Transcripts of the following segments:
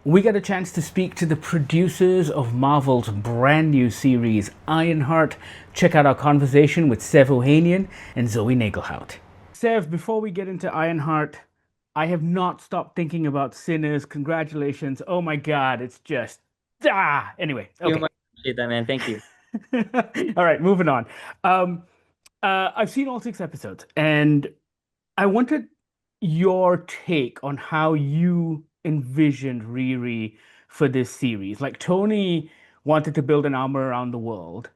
we got a chance to speak to the producers of Marvel's brand new series, Ironheart. Check out our conversation with Sev Ohanian and Zoie Nagelhout. Sev, before we get into Ironheart, I have not stopped thinking about Sinners. Congratulations. Oh my God, it's just. Anyway, You okay. much appreciate that, man. Thank you. All right, moving on. Um, I've seen all 6 episodes, and I wanted your take on how you envisioned Riri for this series. Like Tony wanted to build an armor around the world,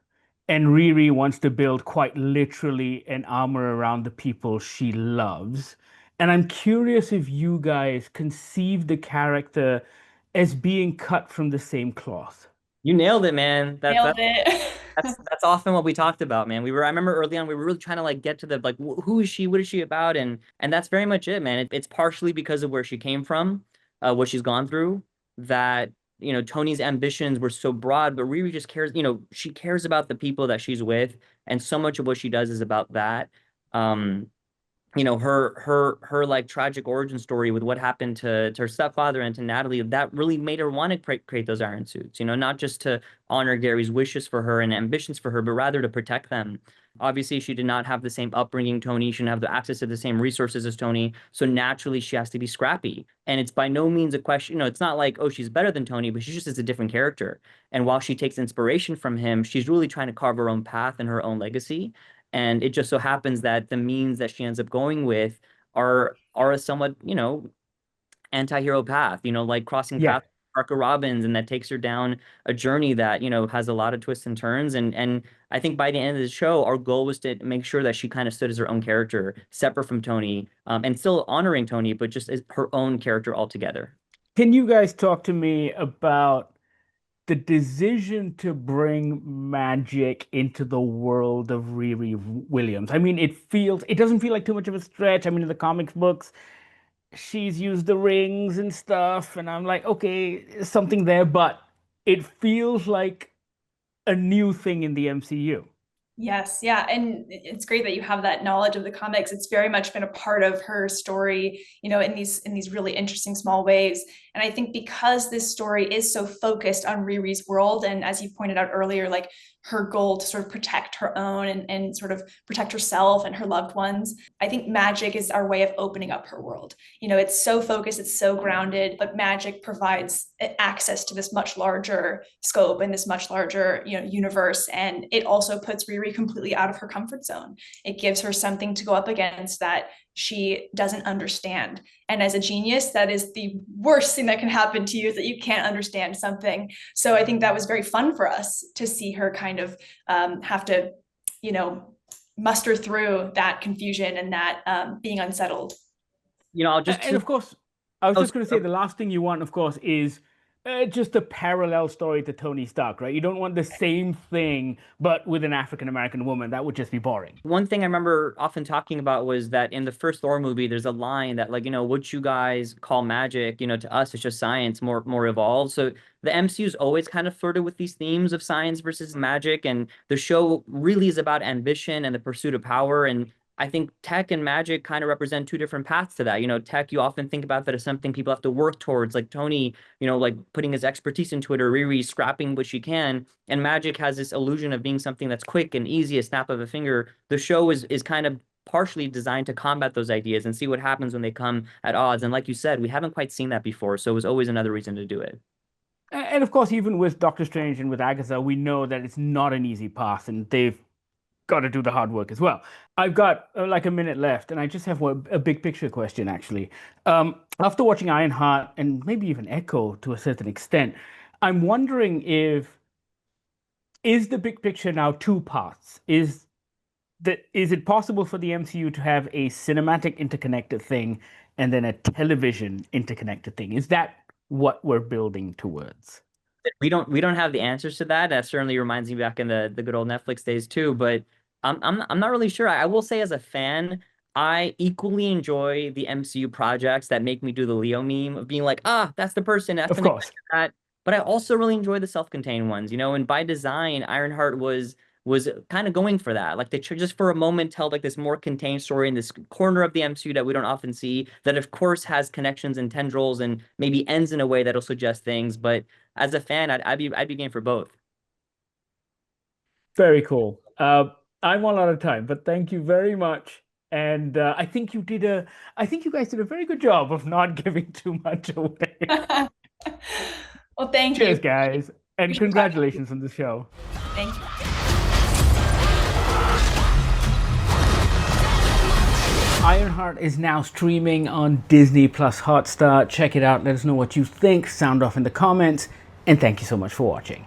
and Riri wants to build quite literally an armor around the people she loves. And I'm curious if you guys conceive the character as being cut from the same cloth. You nailed it, man. That's Nailed that's it. that's often what we talked about, man. I remember early on we were really trying to like get to the like who is she? What is she about? And that's very much it, man. It's partially because of where she came from, what she's gone through, that Tony's ambitions were so broad, but Riri just cares, she cares about the people that she's with, and so much of what she does is about that. Um, her like tragic origin story with what happened to her stepfather and to Natalie, that really made her want to create those iron suits, not just to honor Gary's wishes for her and ambitions for her, but rather to protect them. Obviously, she did not have the same upbringing Tony. She didn't have the access to the same resources as Tony. So naturally, she has to be scrappy. And it's by no means a question, it's not like, oh, she's better than Tony, but she just is a different character. And while she takes inspiration from him, she's really trying to carve her own path and her own legacy. And it just so happens that the means that she ends up going with are a somewhat, anti-hero path, like crossing Yeah. paths with Parker Robbins, and that takes her down a journey that, has a lot of twists and turns. And I think by the end of the show, our goal was to make sure that she kind of stood as her own character, separate from Tony, and still honoring Tony, but just as her own character altogether. Can you guys talk to me about the decision to bring magic into the world of Riri Williams? I mean, it doesn't feel like too much of a stretch. I mean, in the comics books, she's used the rings and stuff, and I'm like, okay, something there, but it feels like a new thing in the MCU. Yes, yeah, and it's great that you have that knowledge of the comics. It's very much been a part of her story, in these really interesting small ways. And I think because this story is so focused on Riri's world, and as you pointed out earlier, like her goal to sort of protect her own and sort of protect herself and her loved ones, I think magic is our way of opening up her world. It's so focused, it's so grounded, but magic provides access to this much larger scope and this much larger, universe. And it also puts Riri completely out of her comfort zone. It gives her something to go up against that she doesn't understand. And as a genius, that is the worst thing that can happen to you, is that you can't understand something. So I think that was very fun for us to see her kind of have to, muster through that confusion and that being unsettled. I'll just And of course, I was oh, just going to say the last thing you want, of course, is just a parallel story to Tony Stark, right? You don't want the same thing, but with an African American woman. That would just be boring. One thing I remember often talking about was that in the first Thor movie, there's a line that like, what you guys call magic, to us, it's just science, more evolved. So the MCU's always kind of flirted with these themes of science versus magic, and the show really is about ambition and the pursuit of power. And I think tech and magic kind of represent two different paths to that. Tech, you often think about that as something people have to work towards, like Tony, like putting his expertise into it, or Riri scrapping what she can. And magic has this illusion of being something that's quick and easy, a snap of a finger. The show is kind of partially designed to combat those ideas and see what happens when they come at odds. And like you said, we haven't quite seen that before, so it was always another reason to do it. And of course, even with Doctor Strange and with Agatha, we know that it's not an easy path, and they've got to do the hard work as well. I've got like a minute left, and I just have a big picture question, actually. After watching Ironheart and maybe even Echo to a certain extent, I'm wondering if is the big picture now two parts? Is it possible for the MCU to have a cinematic interconnected thing and then a television interconnected thing? Is that what we're building towards? We don't have the answers to that. That certainly reminds me back in the good old Netflix days too. But I'm not really sure. I will say as a fan, I equally enjoy the MCU projects that make me do the Leo meme of being like, that's the person that's Of gonna course. get that. But I also really enjoy the self-contained ones, and by design, Ironheart was was kind of going for that. Like they just for a moment tell like this more contained story in this corner of the MCU that we don't often see, that of course has connections and tendrils and maybe ends in a way that'll suggest things. But as a fan, I'd be game for both. Very cool. I'm all out of time, but thank you very much. And I think you guys did a very good job of not giving too much away. Well, thank Cheers, you. guys, and congratulations on the show. Thank you. Ironheart is now streaming on Disney Plus Hotstar. Check it out. Let us know what you think. Sound off in the comments. And thank you so much for watching.